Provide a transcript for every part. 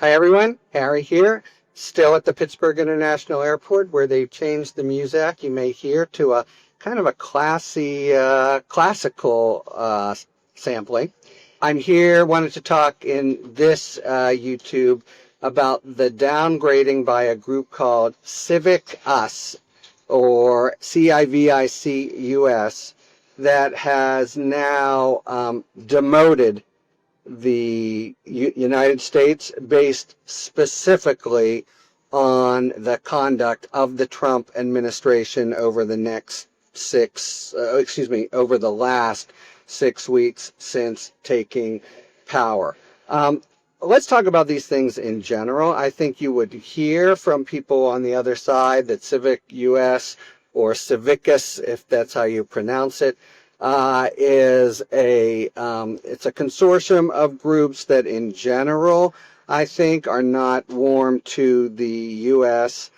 Hi everyone, Harry here, still at the Pittsburgh International Airport where they've changed the music you may hear to a kind of a classical sampling. I'm here, wanted to talk in this YouTube about the downgrading by a group called Civic Us, or CIVICUS, that has now demoted the United States based specifically on the conduct of the Trump administration over the over the last 6 weeks since taking power. Let's talk about these things in general. I think you would hear from people on the other side that Civic US, or Civicus, if that's how you pronounce it, it's a consortium of groups that in general I think are not warm to the U.S.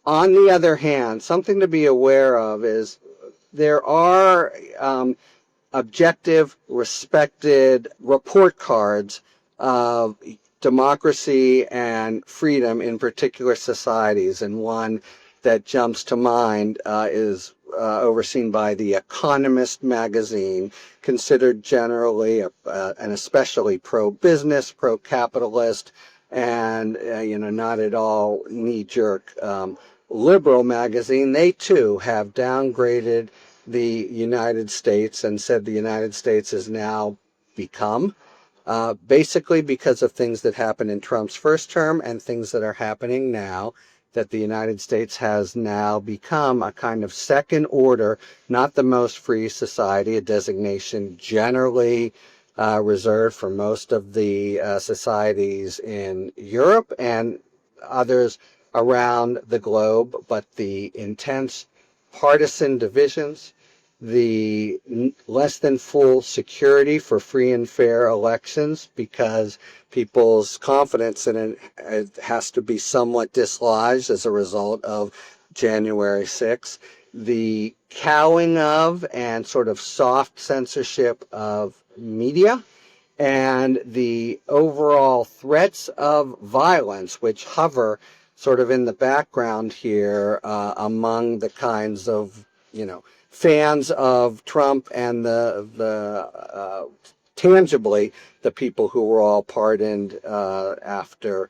On the other hand, something to be aware of is there are objective, respected report cards of democracy and freedom in particular societies, and one that jumps to mind is overseen by The Economist magazine, considered generally and especially pro-business, pro-capitalist, and not at all knee-jerk liberal magazine. They too have downgraded the United States and said the United States has now become, basically because of things that happened in Trump's first term and things that are happening now, that the United States has now become a kind of second order, not the most free society, a designation generally reserved for most of the societies in Europe and others around the globe, but the intense partisan divisions, the less than full security for free and fair elections because people's confidence in it has to be somewhat dislodged as a result of January 6th, the cowing of and sort of soft censorship of media, and the overall threats of violence which hover sort of in the background here among the kinds of, fans of Trump and the tangibly the people who were all pardoned after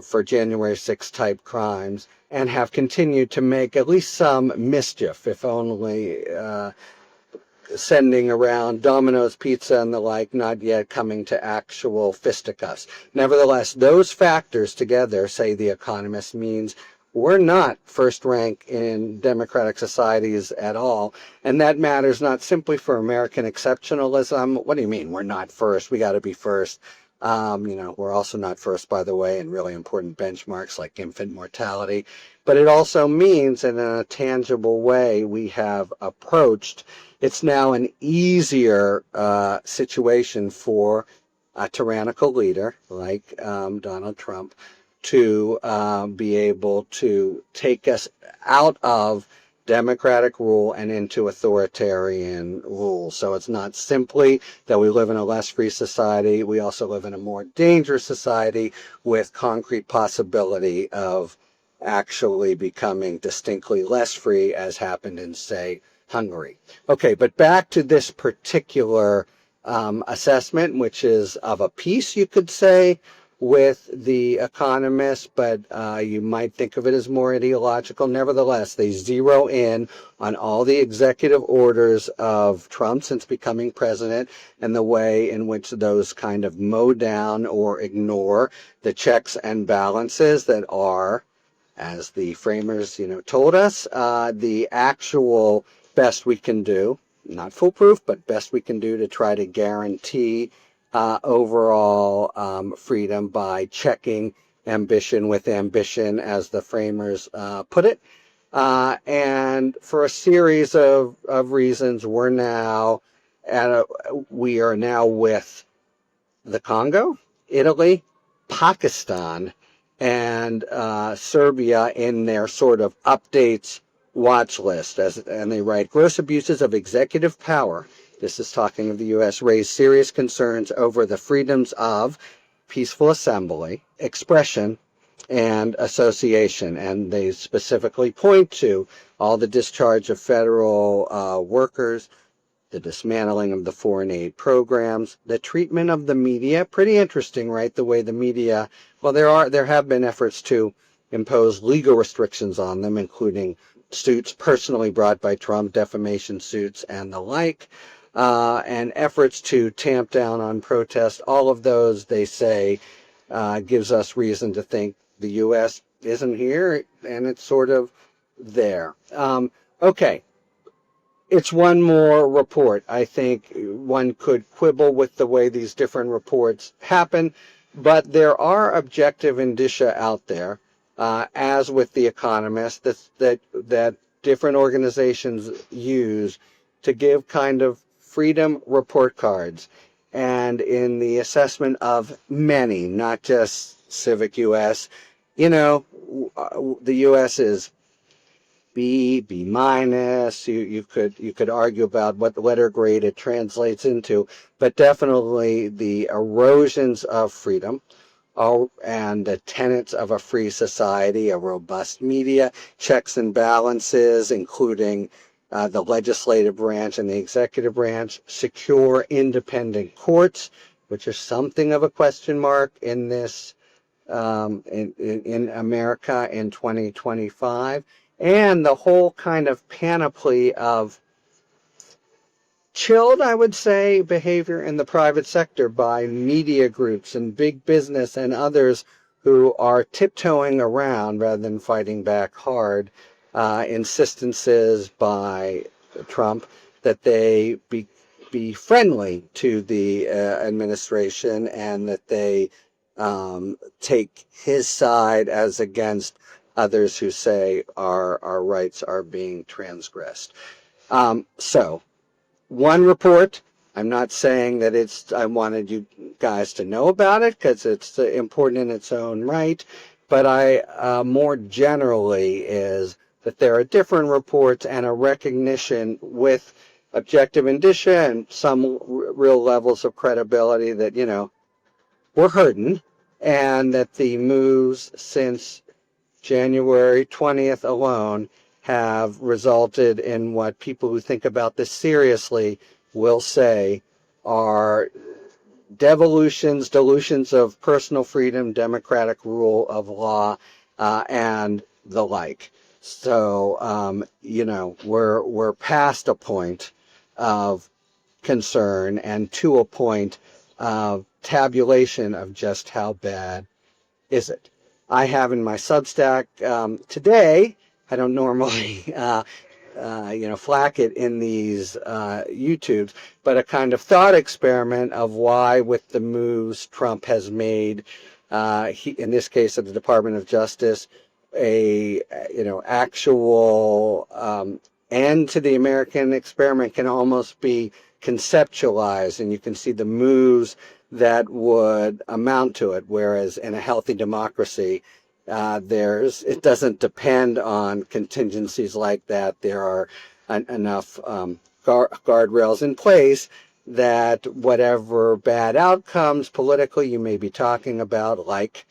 for January 6 type crimes and have continued to make at least some mischief, if only sending around Domino's Pizza and the like, not yet coming to actual fisticuffs. Nevertheless, those factors together, say The Economist, means we're not first rank in democratic societies at all. And that matters not simply for American exceptionalism. What do you mean we're not first? We got to be first. We're also not first, by the way, in really important benchmarks like infant mortality. But it also means that in a tangible way we have approached, it's now an easier situation for a tyrannical leader like Donald Trump to be able to take us out of democratic rule and into authoritarian rule. So it's not simply that we live in a less free society. We also live in a more dangerous society with concrete possibility of actually becoming distinctly less free, as happened in, say, Hungary. Okay, but back to this particular assessment, which is of a piece, you could say, with The Economist, but you might think of it as more ideological. Nevertheless, they zero in on all the executive orders of Trump since becoming president and the way in which those kind of mow down or ignore the checks and balances that are, as the framers, told us, the actual best we can do, not foolproof, but best we can do to try to guarantee overall freedom by checking ambition with ambition, as the framers put it. And for a series of reasons, we are now with the Congo, Italy, Pakistan, and Serbia in their sort of updates watch list. And they write, gross abuses of executive power, this is talking of the U.S., raised serious concerns over the freedoms of peaceful assembly, expression, and association. And they specifically point to all the discharge of federal workers, the dismantling of the foreign aid programs, the treatment of the media. Pretty interesting, right? The way the media, well, there have been efforts to impose legal restrictions on them, including suits personally brought by Trump, defamation suits, and the like, and efforts to tamp down on protest. All of those, they say, gives us reason to think the U.S. isn't here, and it's sort of there. Okay. It's one more report. I think one could quibble with the way these different reports happen, but there are objective indicia out there, as with The Economist, that different organizations use to give kind of freedom report cards. And in the assessment of many, not just Civic US, the US is B minus. You could argue about what letter grade it translates into, but definitely the erosions of freedom, and the tenets of a free society, a robust media, checks and balances, including the legislative branch and the executive branch, secure independent courts, which are something of a question mark in this in America in 2025, and the whole kind of panoply of chilled, I would say, behavior in the private sector by media groups and big business and others who are tiptoeing around rather than fighting back hard. Insistences by Trump that they be friendly to the administration, and that they take his side as against others who say our rights are being transgressed. So, one report. I'm not saying that I wanted you guys to know about it because it's important in its own right, but I more generally is that there are different reports and a recognition with objective indicia and some real levels of credibility that, we're hurting, and that the moves since January 20th alone have resulted in what people who think about this seriously will say are dilutions of personal freedom, democratic rule of law, and the like. So, we're past a point of concern and to a point of tabulation of just how bad is it. I have in my Substack today, I don't normally flack it in these YouTubes, but a kind of thought experiment of why, with the moves Trump has made, in this case of the Department of Justice, actual end to the American experiment can almost be conceptualized, and you can see the moves that would amount to it. Whereas in a healthy democracy, it doesn't depend on contingencies like that. There are enough guardrails in place that whatever bad outcomes politically you may be talking about, like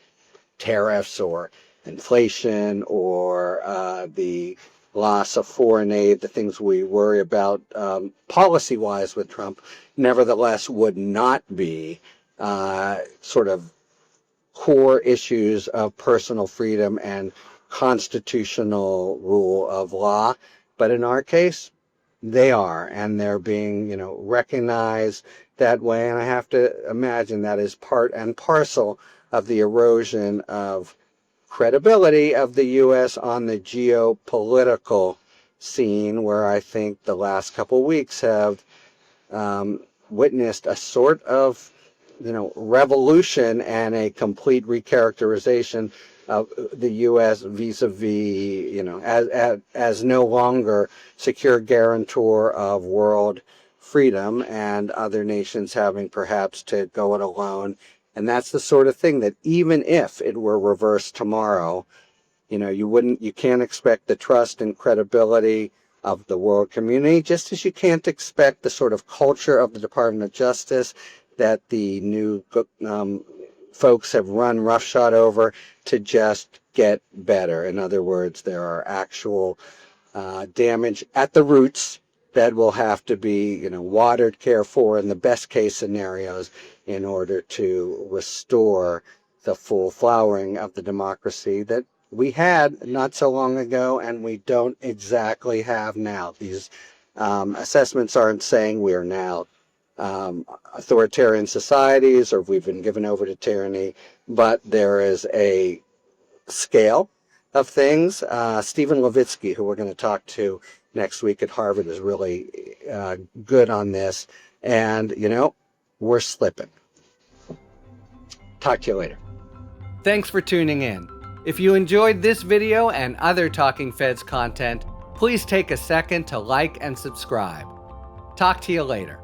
tariffs or inflation or the loss of foreign aid, the things we worry about policy-wise with Trump, nevertheless would not be sort of core issues of personal freedom and constitutional rule of law. But in our case, they are, and they're being, recognized that way. And I have to imagine that is part and parcel of the erosion of credibility of the U.S. on the geopolitical scene, where I think the last couple of weeks have witnessed a sort of, revolution and a complete recharacterization of the U.S. vis-a-vis, as no longer secure guarantor of world freedom, and other nations having perhaps to go it alone. And that's the sort of thing that even if it were reversed tomorrow, you can't expect the trust and credibility of the world community, just as you can't expect the sort of culture of the Department of Justice that the new folks have run roughshod over to just get better. In other words, there are actual damage at the roots that will have to be, watered, cared for in the best case scenarios in order to restore the full flowering of the democracy that we had not so long ago and we don't exactly have now. These assessments aren't saying we are now authoritarian societies or we've been given over to tyranny, but there is a scale of things. Stephen Levitsky, who we're going to talk to next week at Harvard, is really good on this. And, we're slipping. Talk to you later. Thanks for tuning in. If you enjoyed this video and other Talking Feds content, please take a second to like and subscribe. Talk to you later.